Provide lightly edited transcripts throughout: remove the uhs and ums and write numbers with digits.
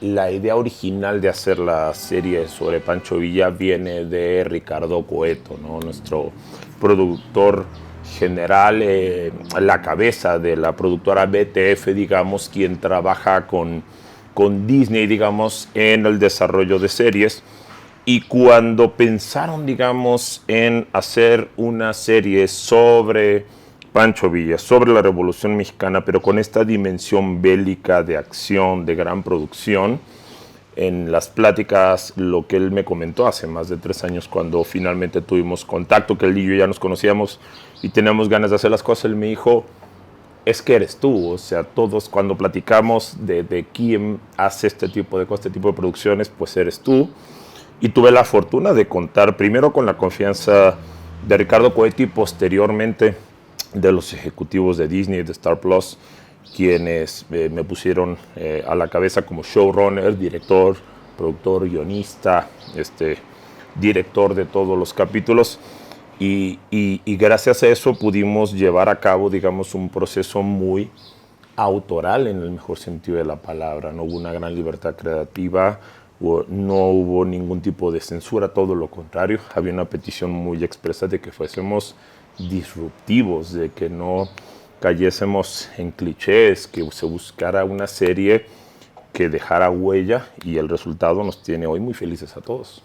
La idea original de hacer la serie sobre Pancho Villa viene de Ricardo Coeto, ¿no? Nuestro productor general, la cabeza de la productora BTF, digamos, quien trabaja con Disney, digamos, en el desarrollo de series. Y cuando pensaron, digamos, en hacer una serie sobre Pancho Villa, sobre la Revolución Mexicana, pero con esta dimensión bélica de acción, de gran producción, en las pláticas, lo que él me comentó hace más de 3 años, cuando finalmente tuvimos contacto, que él y yo ya nos conocíamos y teníamos ganas de hacer las cosas, él me dijo, es que eres tú, o sea, todos cuando platicamos de quién hace este tipo de cosas, este tipo de producciones, pues eres tú. Y tuve la fortuna de contar primero con la confianza de Ricardo Coetti y posteriormente de los ejecutivos de Disney, de Star Plus, quienes me pusieron a la cabeza como showrunner, director, productor, guionista, director de todos los capítulos. Y gracias a eso pudimos llevar a cabo, digamos, un proceso muy autoral en el mejor sentido de la palabra. No hubo una gran libertad creativa, no hubo ningún tipo de censura, todo lo contrario. Había una petición muy expresa de que fuésemos disruptivos, de que no cayésemos en clichés, que se buscara una serie que dejara huella y el resultado nos tiene hoy muy felices a todos.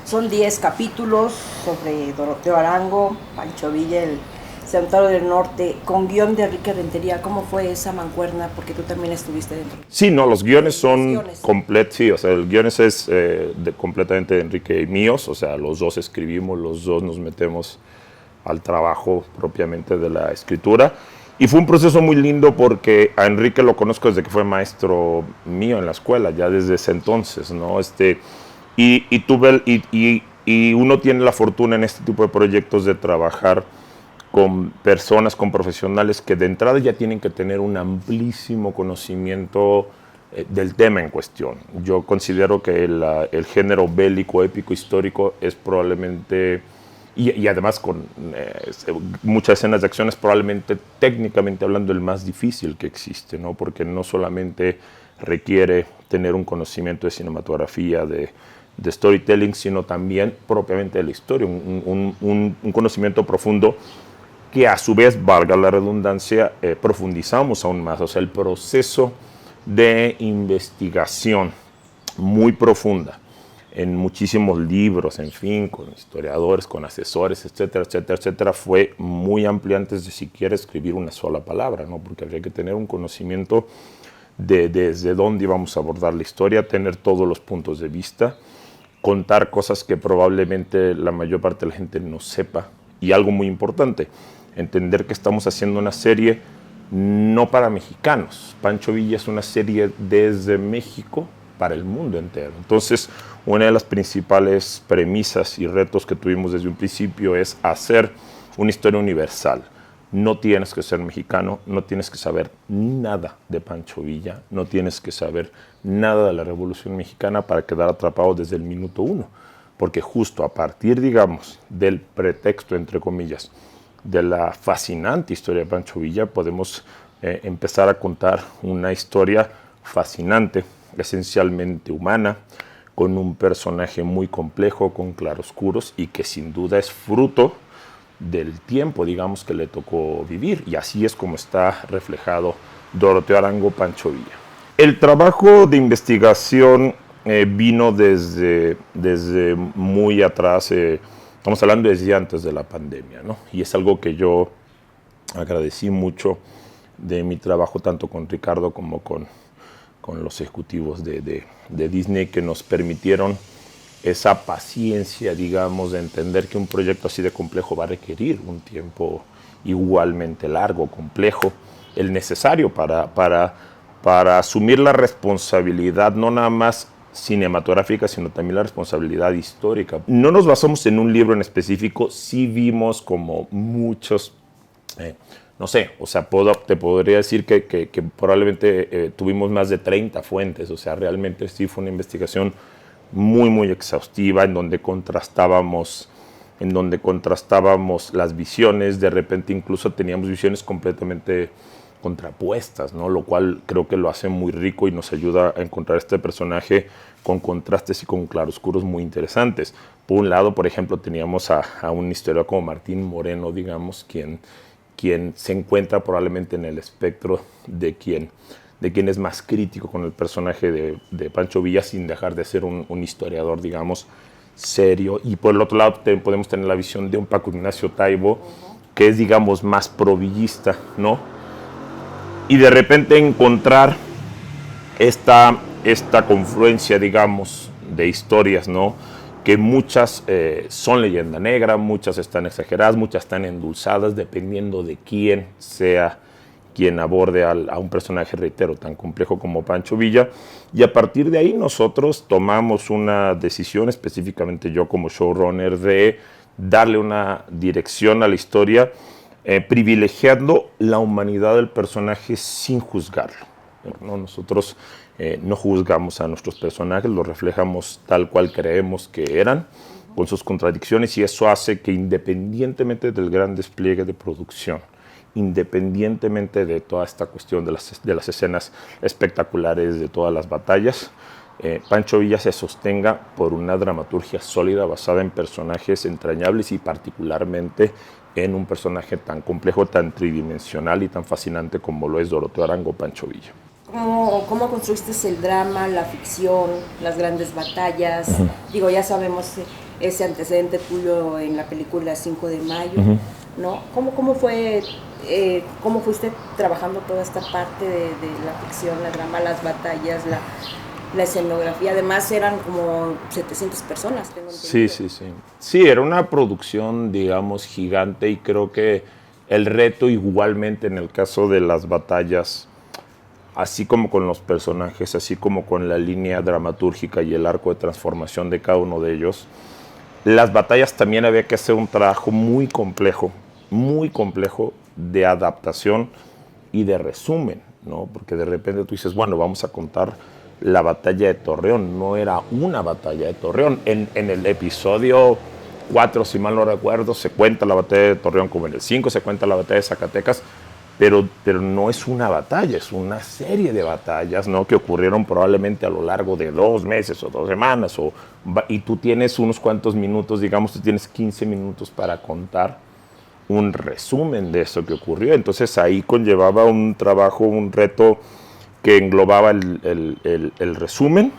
Son 10 capítulos sobre Doroteo Arango, Pancho Villa, el Centauro del Norte, con guión de Enrique Rentería. ¿Cómo fue esa mancuerna? Porque tú también estuviste dentro. Sí, no, los guiones son completos, sí, o sea, el guiones es completamente de Enrique y míos, o sea, los dos escribimos, los dos nos metemos al trabajo propiamente de la escritura. Y fue un proceso muy lindo porque a Enrique lo conozco desde que fue maestro mío en la escuela, ya desde ese entonces, ¿no? Y uno tiene la fortuna en este tipo de proyectos de trabajar con personas, con profesionales que de entrada ya tienen que tener un amplísimo conocimiento del tema en cuestión. Yo considero que el género bélico, épico, histórico es probablemente, y además con muchas escenas de acción, es probablemente técnicamente hablando el más difícil que existe, ¿no? Porque no solamente requiere tener un conocimiento de cinematografía, de storytelling, sino también propiamente de la historia, un conocimiento profundo que a su vez, valga la redundancia, profundizamos aún más. O sea, el proceso de investigación muy profunda en muchísimos libros, en fin, con historiadores, con asesores, etcétera, etcétera, etcétera, fue muy amplio antes de siquiera escribir una sola palabra, ¿no? Porque habría que tener un conocimiento de desde dónde íbamos a abordar la historia, tener todos los puntos de vista, contar cosas que probablemente la mayor parte de la gente no sepa. Y algo muy importante, entender que estamos haciendo una serie no para mexicanos. Pancho Villa es una serie desde México para el mundo entero. Entonces, una de las principales premisas y retos que tuvimos desde un principio es hacer una historia universal. No tienes que ser mexicano, no tienes que saber nada de Pancho Villa, no tienes que saber nada de la Revolución Mexicana para quedar atrapado desde el minuto uno. Porque justo a partir, digamos, del pretexto, entre comillas, de la fascinante historia de Pancho Villa, podemos empezar a contar una historia fascinante, esencialmente humana, con un personaje muy complejo, con claroscuros y que sin duda es fruto del tiempo, digamos, que le tocó vivir. Y así es como está reflejado Doroteo Arango, Pancho Villa. El trabajo de investigación vino desde muy atrás, estamos hablando desde antes de la pandemia, ¿no? Y es algo que yo agradecí mucho de mi trabajo tanto con Ricardo como con los ejecutivos de Disney, que nos permitieron esa paciencia, digamos, de entender que un proyecto así de complejo va a requerir un tiempo igualmente largo, complejo, el necesario para asumir la responsabilidad, no nada más cinematográfica, sino también la responsabilidad histórica. No nos basamos en un libro en específico, sí vimos como muchos, no sé, o sea, te podría decir que probablemente tuvimos más de 30 fuentes, o sea, realmente sí fue una investigación muy, muy exhaustiva en donde contrastábamos las visiones, de repente incluso teníamos visiones completamente contrapuestas, ¿no? Lo cual creo que lo hace muy rico y nos ayuda a encontrar este personaje con contrastes y con claroscuros muy interesantes. Por un lado, por ejemplo, teníamos a un historiador como Martín Moreno, digamos, quien se encuentra probablemente en el espectro de quien es más crítico con el personaje de Pancho Villa, sin dejar de ser un historiador, digamos, serio. Y por el otro lado podemos tener la visión de un Paco Ignacio Taibo, que es, digamos, más provillista, ¿no? Y de repente encontrar esta confluencia, digamos, de historias, ¿no? Que muchas son leyenda negra, muchas están exageradas, muchas están endulzadas, dependiendo de quién sea quien aborde a un personaje, reitero, tan complejo como Pancho Villa. Y a partir de ahí nosotros tomamos una decisión, específicamente yo como showrunner, de darle una dirección a la historia, privilegiando la humanidad del personaje sin juzgarlo, ¿no? Nosotros no juzgamos a nuestros personajes, los reflejamos tal cual creemos que eran, con sus contradicciones, y eso hace que, independientemente del gran despliegue de producción, independientemente de toda esta cuestión de las escenas espectaculares, de todas las batallas, Pancho Villa se sostenga por una dramaturgia sólida basada en personajes entrañables y particularmente en un personaje tan complejo, tan tridimensional y tan fascinante como lo es Doroteo Arango, Pancho Villa. ¿Cómo construiste el drama, la ficción, las grandes batallas? Digo, ya sabemos ese antecedente tuyo en la película 5 de mayo, ¿no? ¿Cómo fue, cómo fuiste trabajando toda esta parte de la ficción, la drama, las batallas, la escenografía? Además eran como 700 personas, tengo entendido. Sí. Sí, era una producción, digamos, gigante, y creo que el reto, igualmente en el caso de las batallas, así como con los personajes, así como con la línea dramatúrgica y el arco de transformación de cada uno de ellos, las batallas también había que hacer un trabajo muy complejo de adaptación y de resumen, ¿no? Porque de repente tú dices, bueno, vamos a contar la batalla de Torreón. No era una batalla de Torreón. En el episodio 4, si mal no recuerdo, se cuenta la batalla de Torreón, como en el 5 se cuenta la batalla de Zacatecas, pero no es una batalla, es una serie de batallas, ¿no? Que ocurrieron probablemente a lo largo de 2 meses o 2 semanas, y tú tienes unos cuantos minutos, digamos, tú tienes 15 minutos para contar un resumen de eso que ocurrió. Entonces ahí conllevaba un trabajo, un reto que englobaba el resumen,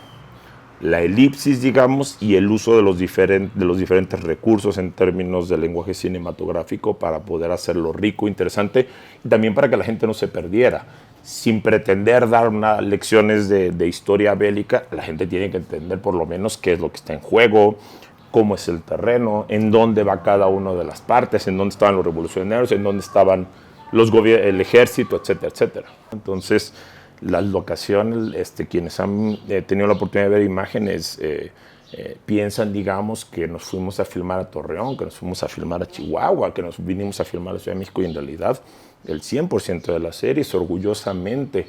la elipsis, digamos, y el uso de los diferentes recursos en términos de lenguaje cinematográfico para poder hacerlo rico, interesante, y también para que la gente no se perdiera. Sin pretender dar lecciones de historia bélica, la gente tiene que entender por lo menos qué es lo que está en juego, cómo es el terreno, en dónde va cada una de las partes, en dónde estaban los revolucionarios, en dónde estaban el ejército, etcétera, etcétera. Entonces, las locaciones, quienes han tenido la oportunidad de ver imágenes, piensan, digamos, que nos fuimos a filmar a Torreón, que nos fuimos a filmar a Chihuahua, que nos vinimos a filmar a la Ciudad de México, y en realidad el 100% de la serie es orgullosamente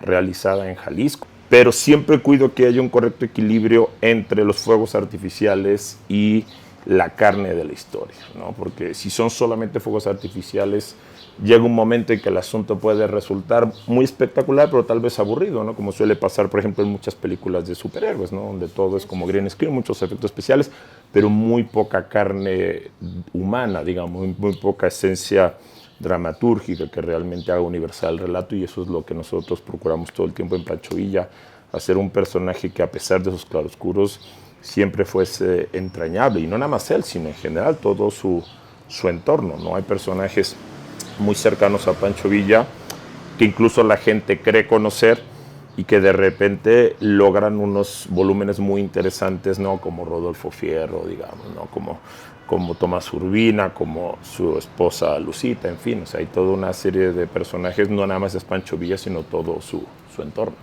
realizada en Jalisco. Pero siempre cuido que haya un correcto equilibrio entre los fuegos artificiales y la carne de la historia, ¿no? Porque si son solamente fuegos artificiales, llega un momento en que el asunto puede resultar muy espectacular, pero tal vez aburrido, ¿no? Como suele pasar, por ejemplo, en muchas películas de superhéroes, ¿no? Donde todo es como green screen, muchos efectos especiales, pero muy poca carne humana, digamos, muy poca esencia dramatúrgica que realmente haga universal el relato, y eso es lo que nosotros procuramos todo el tiempo en Pancho Villa, hacer un personaje que, a pesar de sus claroscuros, siempre fuese entrañable, y no nada más él, sino en general todo su entorno, ¿no? Hay personajes muy cercanos a Pancho Villa que incluso la gente cree conocer y que de repente logran unos volúmenes muy interesantes, ¿no? Como Rodolfo Fierro, digamos, ¿no? Como Tomás Urbina, como su esposa Lucita, en fin, o sea, hay toda una serie de personajes, no nada más es Pancho Villa, sino todo su entorno.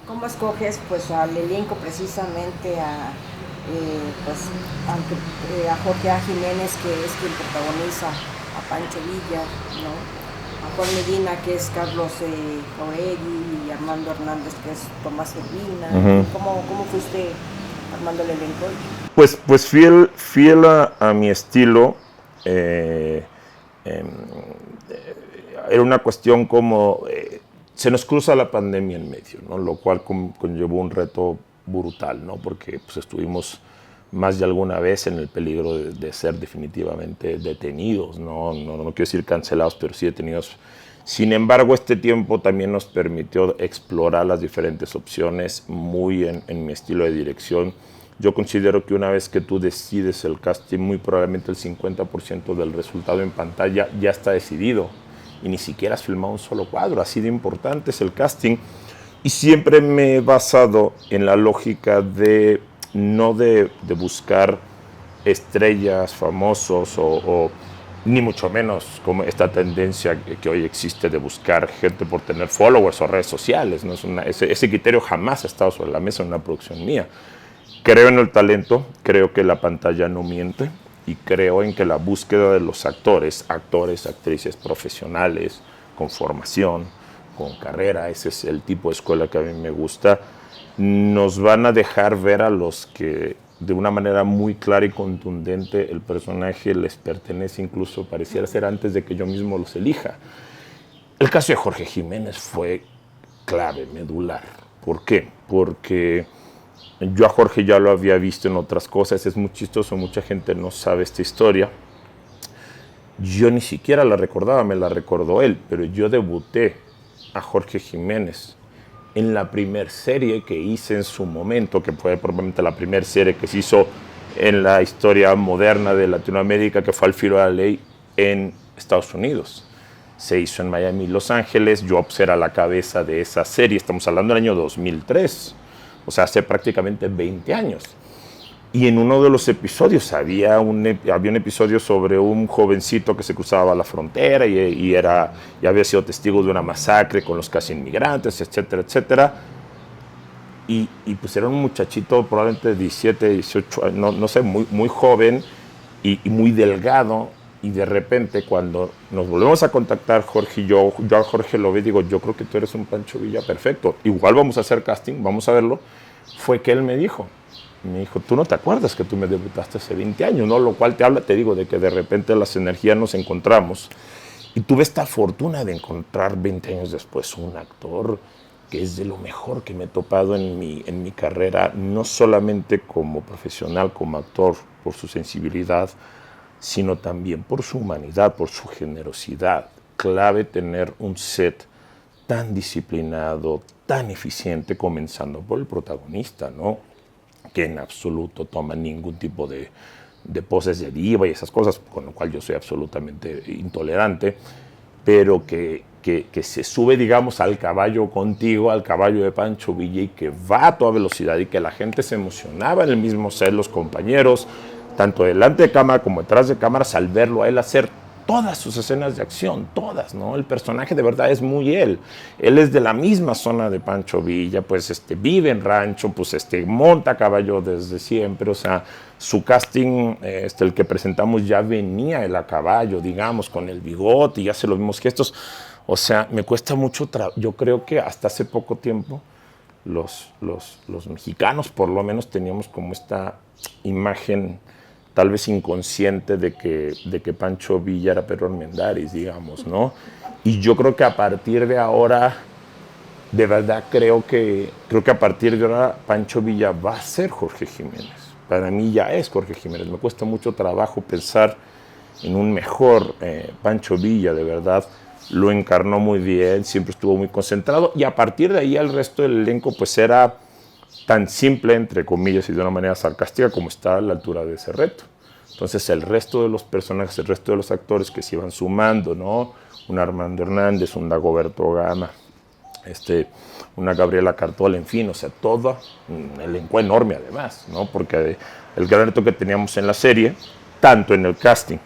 ¿Cómo escoges, pues, al elenco, precisamente a Jorge A. Jiménez, que es quien protagoniza a Pancho Villa, ¿no? A Juan Medina, que es Carlos Jauregui, y Armando Hernández, que es Tomás Urbina? ¿Cómo fuiste armando el elenco? Pues fiel a mi estilo, era una cuestión como, se nos cruza la pandemia en medio, ¿no? Lo cual conllevó un reto brutal, ¿no? Porque pues, estuvimos más de alguna vez en el peligro de ser definitivamente detenidos, ¿no? No quiero decir cancelados, pero sí detenidos. Sin embargo, este tiempo también nos permitió explorar las diferentes opciones muy en mi estilo de dirección. Yo considero que una vez que tú decides el casting, muy probablemente el 50% del resultado en pantalla ya está decidido y ni siquiera has filmado un solo cuadro, así de importante es el casting. Y siempre me he basado en la lógica de no de buscar estrellas, famosos o ni mucho menos como esta tendencia que hoy existe de buscar gente por tener followers o redes sociales, ¿no? Ese criterio jamás ha estado sobre la mesa en una producción mía. Creo en el talento, creo que la pantalla no miente y creo en que la búsqueda de los actores, actrices profesionales, con formación, con carrera, ese es el tipo de escuela que a mí me gusta, nos van a dejar ver a los que de una manera muy clara y contundente el personaje les pertenece, incluso pareciera ser antes de que yo mismo los elija. El caso de Jorge Jiménez fue clave, medular. ¿Por qué? Porque yo a Jorge ya lo había visto en otras cosas, es muy chistoso, mucha gente no sabe esta historia. Yo ni siquiera la recordaba, me la recordó él, pero yo debuté a Jorge Jiménez en la primer serie que hice en su momento, que fue probablemente la primera serie que se hizo en la historia moderna de Latinoamérica, que fue Al filo de la ley en Estados Unidos. Se hizo en Miami y Los Ángeles, yo era la cabeza de esa serie, estamos hablando del año 2003, o sea, hace prácticamente 20 años. Y en uno de los episodios había un episodio sobre un jovencito que se cruzaba la frontera y había sido testigo de una masacre con los casi inmigrantes, etcétera, etcétera. Y pues era un muchachito probablemente de 17, 18 años, no sé, muy joven y muy delgado. Y de repente cuando nos volvemos a contactar Jorge y yo a Jorge lo vi y digo, yo creo que tú eres un Pancho Villa perfecto. Igual vamos a hacer casting, vamos a verlo. Fue que él me dijo, tú no te acuerdas que tú me debutaste hace 20 años, ¿no? Lo cual te digo, de que de repente las energías nos encontramos. Y tuve esta fortuna de encontrar 20 años después un actor que es de lo mejor que me he topado en mi carrera, no solamente como profesional, como actor, por su sensibilidad, sino también por su humanidad, por su generosidad. Clave tener un set tan disciplinado, tan eficiente, comenzando por el protagonista, ¿no? Que en absoluto toma ningún tipo de poses de diva y esas cosas, con lo cual yo soy absolutamente intolerante, pero que se sube, digamos, al caballo contigo, al caballo de Pancho Villa, y que va a toda velocidad y que la gente se emocionaba en el mismo set, los compañeros, tanto delante de cámara como detrás de cámaras, al verlo a él hacer todas sus escenas de acción, todas, ¿no? El personaje de verdad es muy él. Él es de la misma zona de Pancho Villa, pues vive en rancho, pues monta a caballo desde siempre, o sea, su casting, el que presentamos ya venía él a caballo, digamos, con el bigote y hace los mismos gestos. O sea, me cuesta mucho yo creo que hasta hace poco tiempo los mexicanos por lo menos teníamos como esta imagen tal vez inconsciente de que Pancho Villa era Pedro Armendáriz, digamos, ¿no? Y yo creo que a partir de ahora, de verdad creo que a partir de ahora Pancho Villa va a ser Jorge Jiménez. Para mí ya es Jorge Jiménez. Me cuesta mucho trabajo pensar en un mejor Pancho Villa, de verdad. Lo encarnó muy bien, siempre estuvo muy concentrado y a partir de ahí el resto del elenco pues era tan simple, entre comillas, y de una manera sarcástica como está a la altura de ese reto. Entonces el resto de los personajes, el resto de los actores que se iban sumando, ¿no? Un Armando Hernández, un Dagoberto Gama, una Gabriela Cartola, en fin, o sea, todo un elenco enorme además, ¿no? Porque el gran reto que teníamos en la serie, tanto en el casting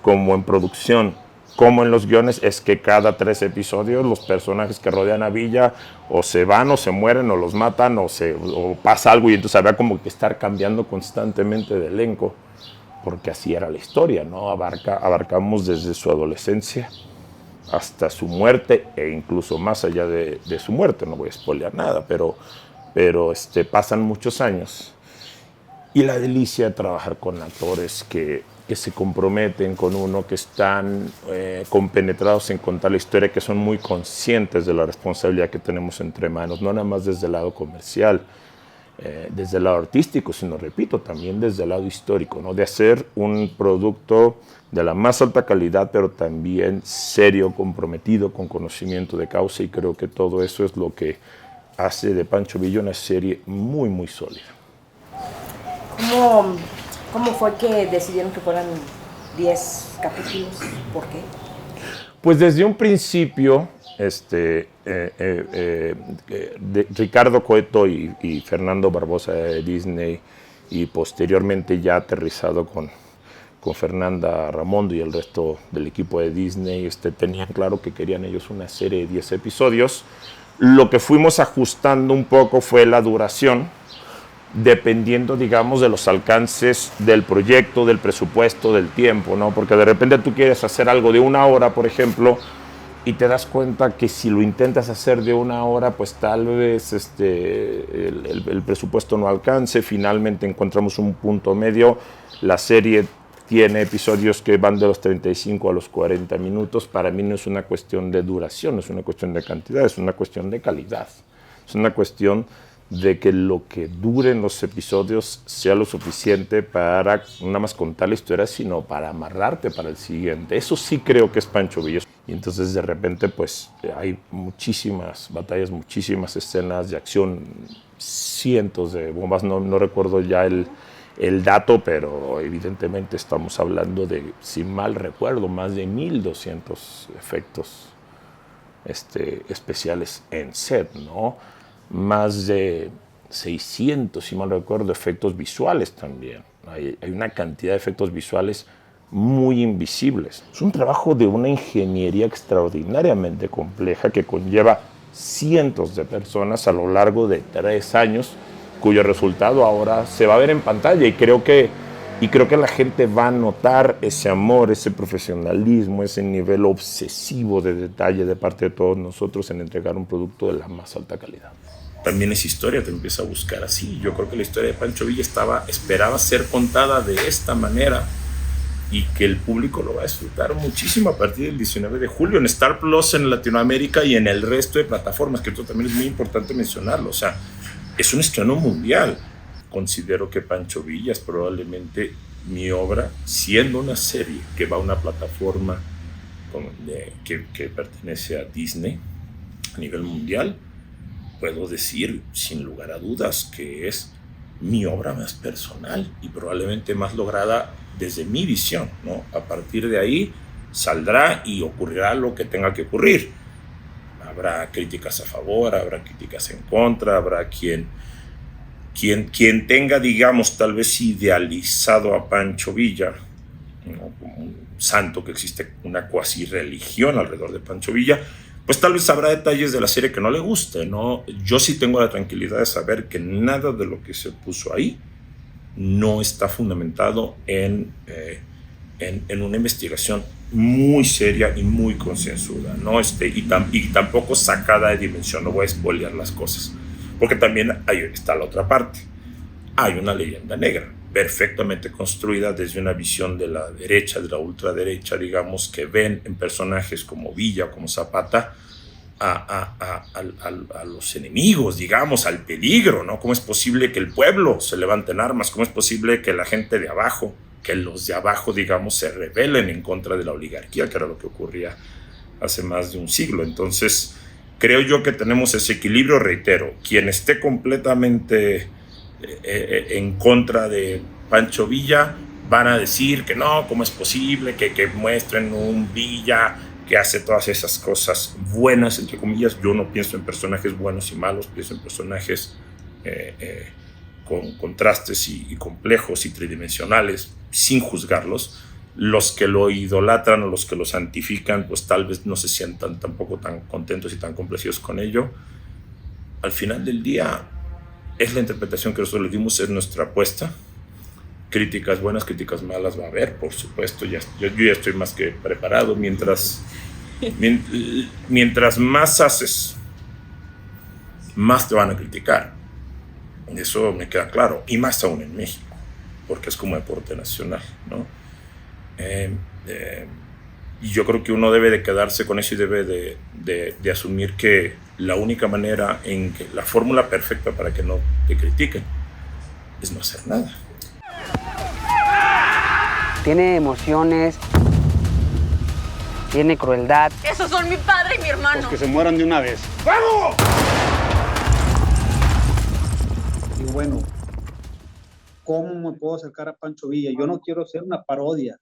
como en producción, como en los guiones, es que cada 3 episodios los personajes que rodean a Villa o se van o se mueren o los matan o pasa algo y entonces había como que estar cambiando constantemente de elenco, porque así era la historia, ¿no? Abarcamos desde su adolescencia hasta su muerte e incluso más allá de su muerte, no voy a spoilear nada, pero pasan muchos años y la delicia de trabajar con actores que que se comprometen con uno, que están compenetrados en contar la historia, que son muy conscientes de la responsabilidad que tenemos entre manos, no nada más desde el lado comercial, desde el lado artístico, sino, repito, también desde el lado histórico, ¿no? De hacer un producto de la más alta calidad, pero también serio, comprometido, con conocimiento de causa, y creo que todo eso es lo que hace de Pancho Villa una serie muy, muy sólida. ¿Cómo fue que decidieron que fueran 10 capítulos? ¿Por qué? Pues desde un principio, Ricardo Coeto y Fernando Barbosa de Disney, y posteriormente ya aterrizado con Fernanda Ramondo y el resto del equipo de Disney, tenían claro que querían ellos una serie de 10 episodios. Lo que fuimos ajustando un poco fue la duración, dependiendo, digamos, de los alcances del proyecto, del presupuesto, del tiempo, ¿no? Porque de repente tú quieres hacer algo de 1 hora, por ejemplo, y te das cuenta que si lo intentas hacer de 1 hora, pues tal vez el presupuesto no alcance. Finalmente encontramos un punto medio. La serie tiene episodios que van de los 35 a los 40 minutos. Para mí no es una cuestión de duración, no es una cuestión de cantidad, es una cuestión de calidad. Es una cuestión de que lo que duren los episodios sea lo suficiente para no nada más contar la historia, sino para amarrarte para el siguiente. Eso sí creo que es Pancho Villa. Y entonces de repente pues hay muchísimas batallas, muchísimas escenas de acción, cientos de bombas, no recuerdo ya el dato, pero evidentemente estamos hablando de, si mal recuerdo, más de 1,200 efectos especiales en set, ¿no? Más de 600, si mal recuerdo, efectos visuales también. Hay una cantidad de efectos visuales muy invisibles. Es un trabajo de una ingeniería extraordinariamente compleja que conlleva cientos de personas a lo largo de 3 años, cuyo resultado ahora se va a ver en pantalla, y creo que la gente va a notar ese amor, ese profesionalismo, ese nivel obsesivo de detalle de parte de todos nosotros en entregar un producto de la más alta calidad. También es historia, te empieza a buscar así. Yo creo que la historia de Pancho Villa esperaba ser contada de esta manera, y que el público lo va a disfrutar muchísimo a partir del 19 de julio en Star Plus en Latinoamérica y en el resto de plataformas, que esto también es muy importante mencionarlo. O sea, es un estreno mundial. Considero que Pancho Villa es probablemente mi obra, siendo una serie que va a una plataforma que pertenece a Disney a nivel mundial. Puedo decir sin lugar a dudas que es mi obra más personal y probablemente más lograda desde mi visión, ¿no? A partir de ahí saldrá y ocurrirá lo que tenga que ocurrir. Habrá críticas a favor, habrá críticas en contra, habrá quien tenga, digamos, tal vez idealizado a Pancho Villa, ¿no? Como un santo, que existe una cuasi religión alrededor de Pancho Villa, pues tal vez habrá detalles de la serie que no le guste, ¿no? Yo sí tengo la tranquilidad de saber que nada de lo que se puso ahí no está fundamentado en una investigación muy seria y muy concienzuda, ¿no? Y tampoco sacada de dimensión. No voy a spoilear las cosas, porque también ahí está la otra parte. Hay una leyenda negra perfectamente construida desde una visión de la derecha, de la ultraderecha, digamos, que ven en personajes como Villa, como Zapata, a los enemigos, digamos, al peligro, ¿no? ¿Cómo es posible que el pueblo se levante en armas? ¿Cómo es posible que la gente de abajo, que los de abajo, digamos, se rebelen en contra de la oligarquía, que era lo que ocurría hace más de un siglo? Entonces, creo yo que tenemos ese equilibrio. Reitero, quien esté completamente en contra de Pancho Villa van a decir que no, ¿cómo es posible que muestren un Villa que hace todas esas cosas buenas, entre comillas? Yo no pienso en personajes buenos y malos, pienso en personajes con contrastes y complejos y tridimensionales, sin juzgarlos. Los que lo idolatran o los que lo santifican, pues tal vez no se sientan tampoco tan contentos y tan complacíos con ello. Al final del día, es la interpretación que nosotros le dimos, es nuestra apuesta. Críticas buenas, críticas malas va a haber, por supuesto. Yo ya estoy más que preparado. Mientras más haces, más te van a criticar. Eso me queda claro. Y más aún en México, porque es como deporte nacional, ¿no? Y yo creo que uno debe de quedarse con eso y debe de asumir que la única manera en que la fórmula perfecta para que no te critiquen es no hacer nada. Tiene emociones, tiene crueldad. Esos son mi padre y mi hermano. Pues que se mueran de una vez. ¡Vamos! Y bueno, ¿cómo me puedo acercar a Pancho Villa? Yo no quiero hacer una parodia.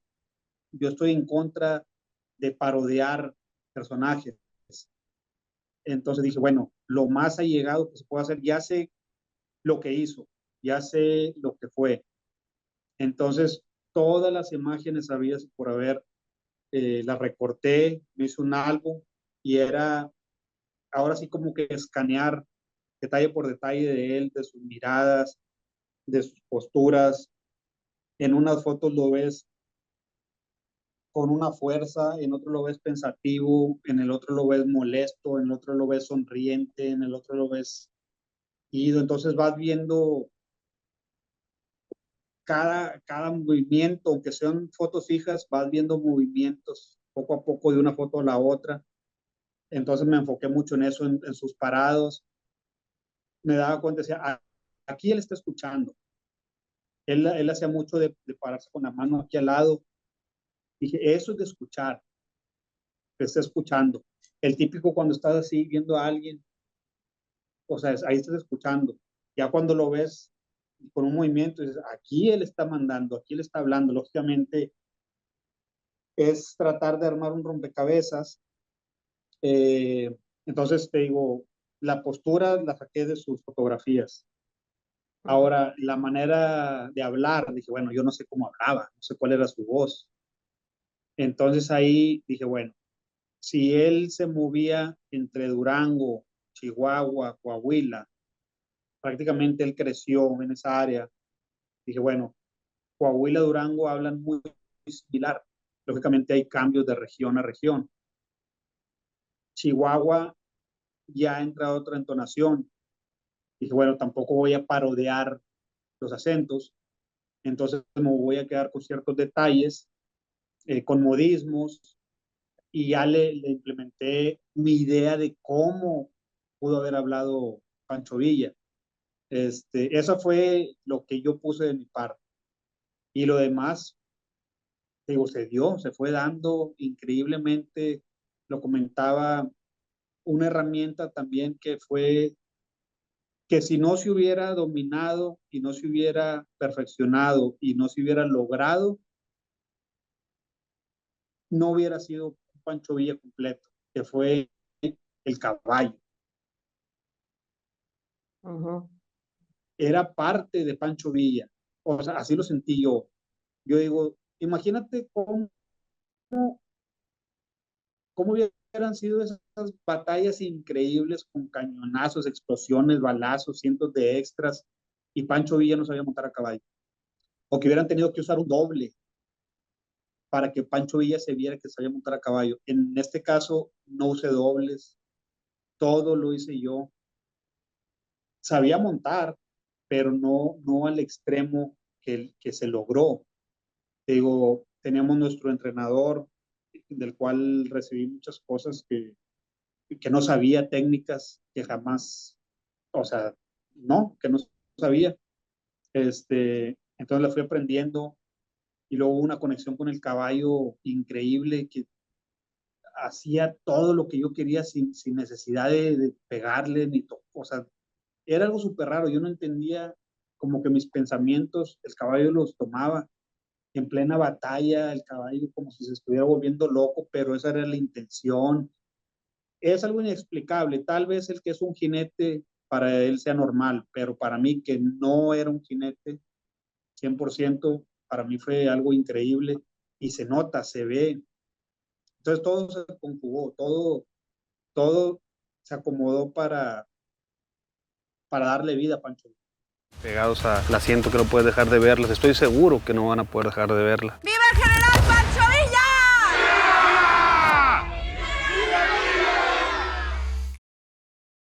Yo estoy en contra de parodiar personajes. Entonces dije, bueno, lo más allegado que se puede hacer, ya sé lo que hizo, ya sé lo que fue. Entonces, todas las imágenes habidas por haber, las recorté, me hice un álbum y era ahora sí como que escanear detalle por detalle de él, de sus miradas, de sus posturas. En unas fotos lo ves con una fuerza, en otro lo ves pensativo, en el otro lo ves molesto, en el otro lo ves sonriente, en el otro lo ves ido. Entonces vas viendo cada movimiento, aunque sean fotos fijas, vas viendo movimientos poco a poco de una foto a la otra. Entonces me enfoqué mucho en eso, en sus parados. Me daba cuenta, decía, aquí él está escuchando. Él hacía mucho de pararse con la mano aquí al lado. Dije, eso es de escuchar, que está escuchando. El típico cuando estás así viendo a alguien, o sea, ahí estás escuchando. Ya cuando lo ves con un movimiento, dices, aquí él está mandando, aquí él está hablando. Lógicamente es tratar de armar un rompecabezas. Entonces te digo, la postura la saqué de sus fotografías. Ahora, la manera de hablar, dije, bueno, yo no sé cómo hablaba, no sé cuál era su voz. Entonces ahí dije, bueno, si él se movía entre Durango, Chihuahua, Coahuila, prácticamente él creció en esa área. Dije, bueno, Coahuila, Durango hablan muy similar. Lógicamente hay cambios de región a región. Chihuahua ya entra otra entonación. Dije, bueno, tampoco voy a parodiar los acentos, entonces me voy a quedar con ciertos detalles, con modismos, y ya le implementé mi idea de cómo pudo haber hablado Pancho Villa. Eso fue lo que yo puse de mi parte. Y lo demás, digo, se dio, se fue dando increíblemente. Lo comentaba, una herramienta también que fue que si no se hubiera dominado y no se hubiera perfeccionado y no se hubiera logrado, no hubiera sido un Pancho Villa completo, que fue el caballo. Ujú. Era parte de Pancho Villa. O sea, así lo sentí yo. Yo digo, imagínate cómo hubieran sido esas batallas increíbles con cañonazos, explosiones, balazos, cientos de extras, y Pancho Villa no sabía montar a caballo. O que hubieran tenido que usar un doble para que Pancho Villa se viera que sabía montar a caballo. En este caso, no usé dobles, todo lo hice yo. Sabía montar, pero no al extremo que se logró. Te digo, teníamos nuestro entrenador, del cual recibí muchas cosas que no sabía, técnicas que jamás, o sea, no, que no sabía. Entonces la fui aprendiendo y luego hubo una conexión con el caballo increíble que hacía todo lo que yo quería sin necesidad de pegarle ni o sea, era algo súper raro. Yo no entendía como que mis pensamientos, el caballo los tomaba en plena batalla, el caballo como si se estuviera volviendo loco, pero esa era la intención. Es algo inexplicable. Tal vez el que es un jinete para él sea normal, pero para mí que no era un jinete 100%, para mí fue algo increíble y se nota, se ve. Entonces todo se conjugó, todo se acomodó para darle vida a Pancho. Pegados al asiento que no puedes dejar de verlas. Estoy seguro que no van a poder dejar de verla.